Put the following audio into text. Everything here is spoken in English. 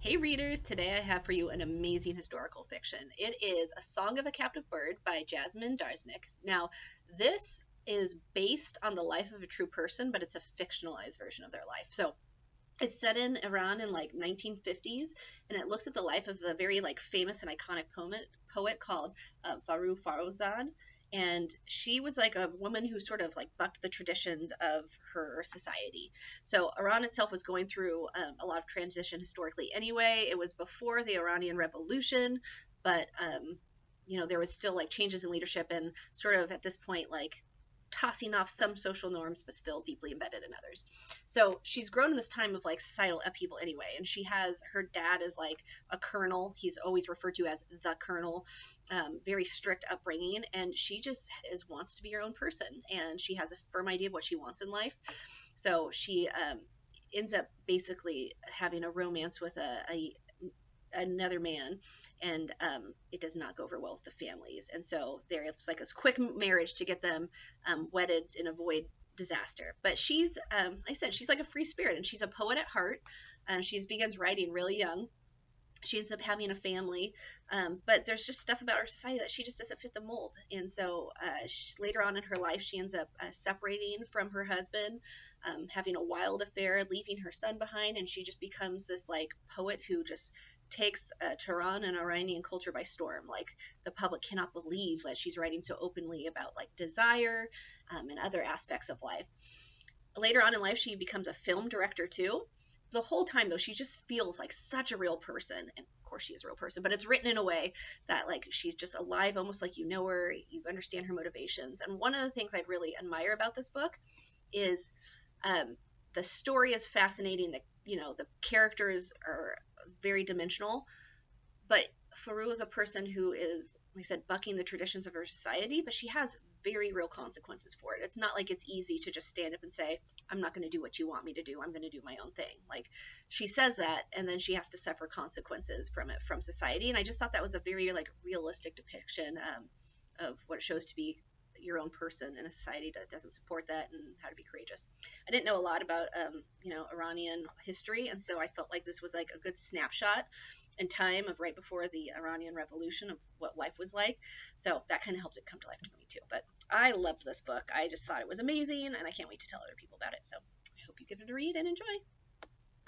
Hey readers, today I have for you an amazing historical fiction. It is A Song of a Captive Bird by Jasmin Darznik. Now, this is based on the life of a true person, but it's a fictionalized version of their life. So it's set in Iran in like 1950s, and it looks at the life of a very like famous and iconic poet called Faru Farrokhzad. And she was like a woman who sort of like bucked the traditions of her society. So Iran itself was going through a lot of transition historically anyway. It was before the Iranian Revolution, but there was still like changes in leadership and sort of at this point like tossing off some social norms, but still deeply embedded in others. So she's grown in this time of like societal upheaval anyway, and she has her dad is like a colonel. He's always referred to as the colonel, very strict upbringing, and she just wants to be her own person, and she has a firm idea of what she wants in life. So she ends up basically having a romance with another man, and it does not go over well with the families, and so there's like a quick marriage to get them wedded and avoid disaster. But she's I said she's like a free spirit, and she's a poet at heart, and she begins writing really young. She ends up having a family, but there's just stuff about her society that she just doesn't fit the mold. And so later on in her life, she ends up separating from her husband, having a wild affair, leaving her son behind, and she just becomes this like poet who just takes Tehran and Iranian culture by storm. Like the public cannot believe that she's writing so openly about like desire and other aspects of life. Later on in life, she becomes a film director too. The whole time though, she just feels like such a real person, and of course she is a real person, but it's written in a way that like she's just alive, almost like you know her, you understand her motivations. And one of the things I really admire about this book is the story is fascinating. The characters are very dimensional, but Faru is a person who is, like I said, bucking the traditions of her society, but she has very real consequences for it. It's not like it's easy to just stand up and say, I'm not going to do what you want me to do. I'm going to do my own thing. Like she says that, and then she has to suffer consequences from it, from society. And I just thought that was a very like realistic depiction of what it shows to be your own person in a society that doesn't support that, and how to be courageous. I didn't know a lot about Iranian history, and so I felt like this was like a good snapshot in time of right before the Iranian Revolution of what life was like. So that kind of helped it come to life for me too. But I loved this book. I just thought it was amazing, and I can't wait to tell other people about it. So I hope you give it a read and enjoy.